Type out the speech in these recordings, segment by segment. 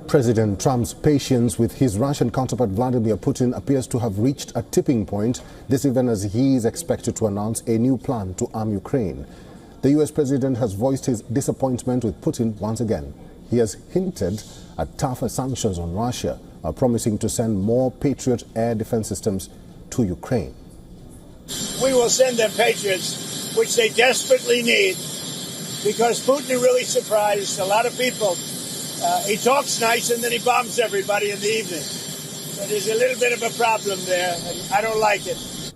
President Trump's patience with his Russian counterpart Vladimir Putin appears to have reached a tipping point, this even as he is expected to announce a new plan to arm Ukraine. The US president has voiced his disappointment with Putin once again. He has hinted at tougher sanctions on Russia, promising to send more Patriot air defense systems to Ukraine. We will send them Patriots, which they desperately need, because Putin really surprised a lot of people. He talks nice and then he bombs everybody in the evening. So there's a little bit of a problem there, and I don't like it.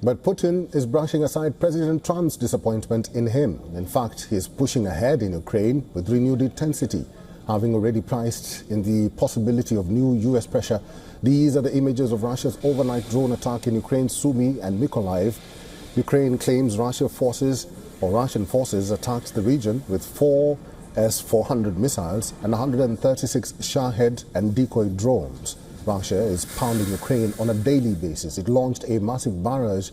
But Putin is brushing aside President Trump's disappointment in him. In fact, he is pushing ahead in Ukraine with renewed intensity, having already priced in the possibility of new U.S. pressure. These are the images of Russia's overnight drone attack in Ukraine's Sumy and Mykolaiv. Ukraine claims Russian forces attacked the region with 4 S-400 missiles and 136 Shahed and decoy drones. Russia is pounding Ukraine on a daily basis. It launched a massive barrage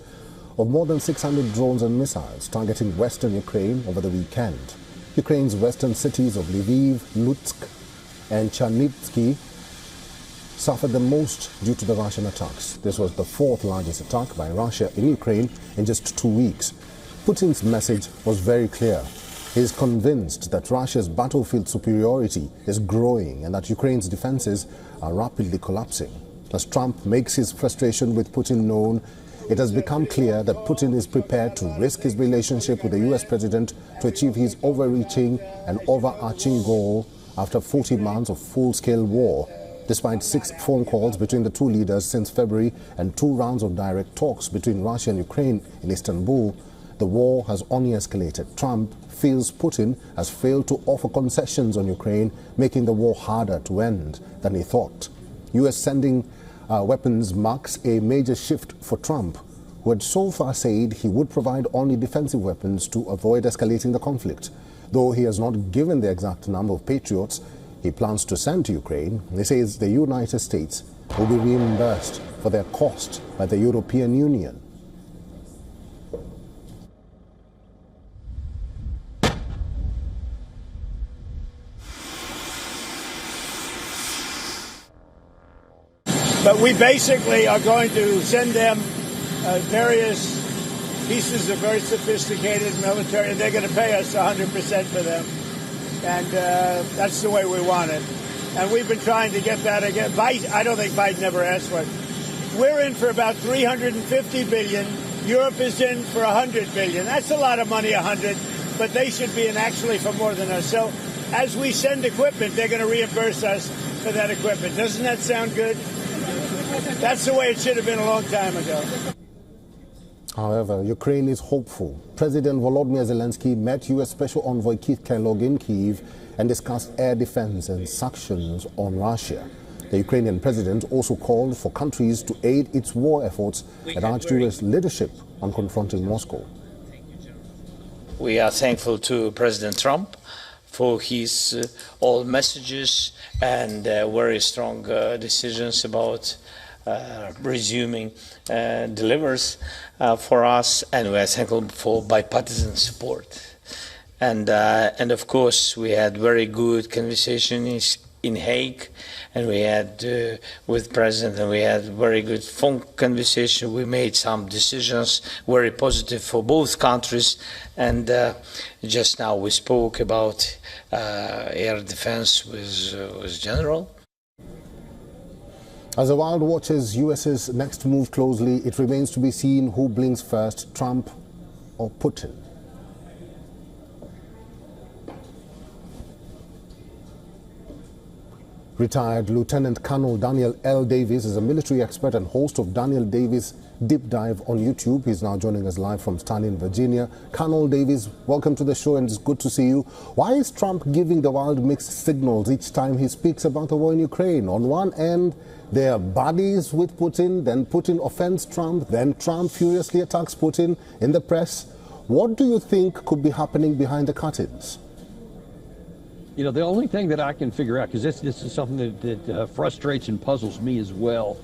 of more than 600 drones and missiles targeting western Ukraine over the weekend. Ukraine's western cities of Lviv, Lutsk and Chernivtsi suffered the most due to the Russian attacks. This was the 4th largest attack by Russia in Ukraine in just 2 weeks. Putin's message was very clear. He is convinced that Russia's battlefield superiority is growing and that Ukraine's defenses are rapidly collapsing. As Trump makes his frustration with Putin known, it has become clear that Putin is prepared to risk his relationship with the US president to achieve his overreaching and overarching goal after 40 months of full-scale war. Despite 6 phone calls between the two leaders since February and 2 rounds of direct talks between Russia and Ukraine in Istanbul, the war has only escalated. Trump feels Putin has failed to offer concessions on Ukraine, making the war harder to end than he thought. US sending weapons marks a major shift for Trump, who had so far said he would provide only defensive weapons to avoid escalating the conflict. Though he has not given the exact number of Patriots he plans to send to Ukraine, he says the United States will be reimbursed for their cost by the European Union. But we basically are going to send them various pieces of very sophisticated military, and they're going to pay us 100% for them. And that's the way we want it. And we've been trying to get that again. I don't think Biden ever asked for it. We're in for about $350 billion. Europe is in for $100 billion. That's a lot of money, 100, but they should be in actually for more than us. So as we send equipment, they're going to reimburse us for that equipment. Doesn't that sound good? That's the way it should have been a long time ago. However, Ukraine is hopeful. President Volodymyr Zelensky met U.S. Special Envoy Keith Kellogg in Kyiv and discussed air defense and sanctions on Russia. The Ukrainian president also called for countries to aid its war efforts and urged U.S. leadership on confronting Moscow. We are thankful to President Trump for his all messages and very strong decisions about resuming deliveries for us, and we are thankful for bipartisan support. And of course, we had very good conversations in Hague, and we had with President, and we had very good phone conversation. We made some decisions very positive for both countries, and just now we spoke about air defense with General. As the world watches US's next move closely, it remains to be seen who blinks first, Trump or Putin. Retired Lieutenant Colonel Daniel L. Davis is a military expert and host of Daniel Davis Deep Dive on YouTube. He's now joining us live from Stalin, Virginia. Colonel Davis, welcome to the show, and it's good to see you. Why is Trump giving the world mixed signals each time he speaks about the war in Ukraine? On one end, they are buddies with Putin, then Putin offends Trump, then Trump furiously attacks Putin in the press. What do you think could be happening behind the curtains? You know, the only thing that I can figure out, because this is something that frustrates and puzzles me as well,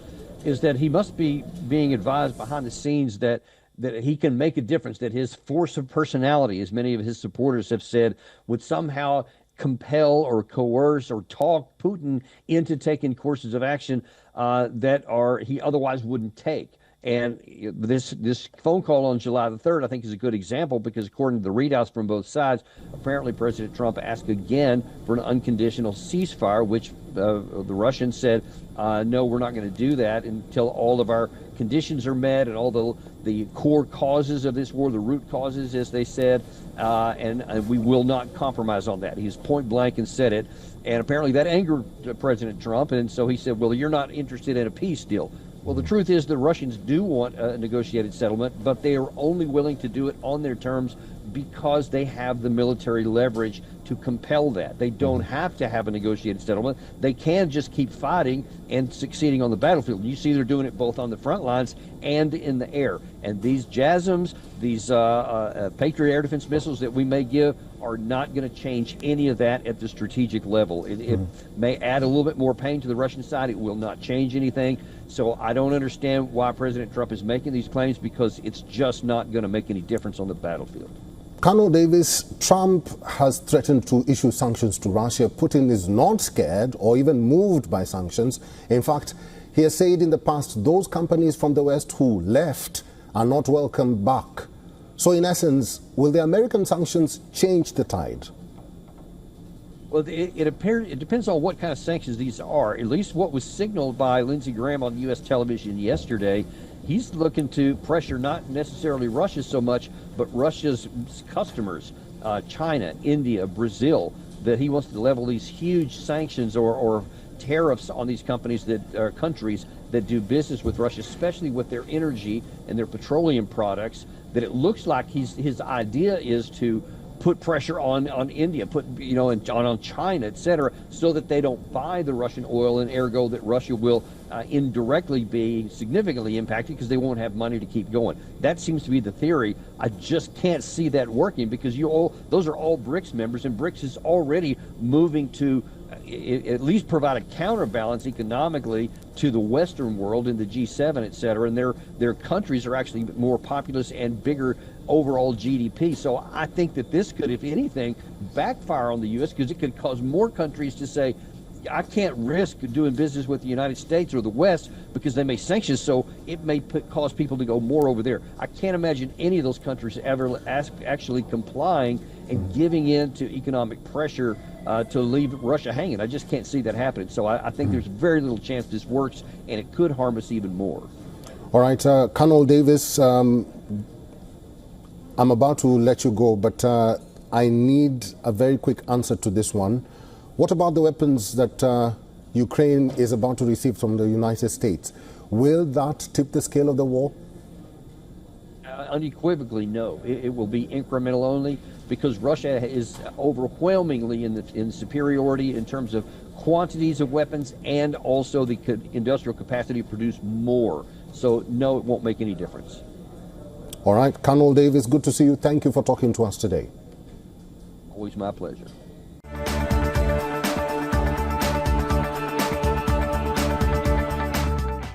is that he must be being advised behind the scenes that he can make a difference, that his force of personality, as many of his supporters have said, would somehow compel or coerce or talk Putin into taking courses of action that he otherwise wouldn't take. And this phone call on July the 3rd, I think, is a good example because according to the readouts from both sides, apparently President Trump asked again for an unconditional ceasefire, which the Russians said, no, we're not going to do that until all of our conditions are met and all the core causes of this war, the root causes, as they said, and we will not compromise on that. He's point blank and said it. And apparently that angered President Trump, and so he said, well, you're not interested in a peace deal. Well, the truth is the Russians do want a negotiated settlement, but they are only willing to do it on their terms because they have the military leverage to compel that. They don't have to have a negotiated settlement. They can just keep fighting and succeeding on the battlefield. You see they're doing it both on the front lines and in the air. And these JASSMs, these Patriot air defense missiles that we may give are not going to change any of that at the strategic level. It may add a little bit more pain to the Russian side. It will not change anything. So I don't understand why President Trump is making these claims because it's just not going to make any difference on the battlefield. Colonel Davis, Trump has threatened to issue sanctions to Russia. Putin is not scared or even moved by sanctions. In fact, he has said in the past those companies from the West who left are not welcome back. So in essence, will the American sanctions change the tide? Well, it depends on what kind of sanctions these are. At least what was signaled by Lindsey Graham on U.S. television yesterday, he's looking to pressure not necessarily Russia so much, but Russia's customers, China, India, Brazil, that he wants to level these huge sanctions or tariffs on these companies that countries that do business with Russia, especially with their energy and their petroleum products. That it looks like his idea is to put pressure on India, on China, et cetera, so that they don't buy the Russian oil, and ergo that Russia will indirectly be significantly impacted because they won't have money to keep going. That seems to be the theory. I just can't see that working because those are all BRICS members, and BRICS is already moving to at least provide a counterbalance economically to the Western world in the G7, et cetera, and their countries are actually more populous and bigger overall GDP. So I think that this could, if anything, backfire on the U.S. because it could cause more countries to say, I can't risk doing business with the United States or the West because they may sanction, so it may cause people to go more over there. I can't imagine any of those countries ever actually complying and giving in to economic pressure to leave Russia hanging. I just can't see that happening. So I think there's very little chance this works, and it could harm us even more. All right, Colonel Davis, I'm about to let you go, but I need a very quick answer to this one. What about the weapons that Ukraine is about to receive from the United States? Will that tip the scale of the war? Unequivocally, no. It will be incremental only because Russia is overwhelmingly in superiority in terms of quantities of weapons and also the industrial capacity to produce more. So, no, it won't make any difference. All right. Colonel Davis, good to see you. Thank you for talking to us today. Always my pleasure.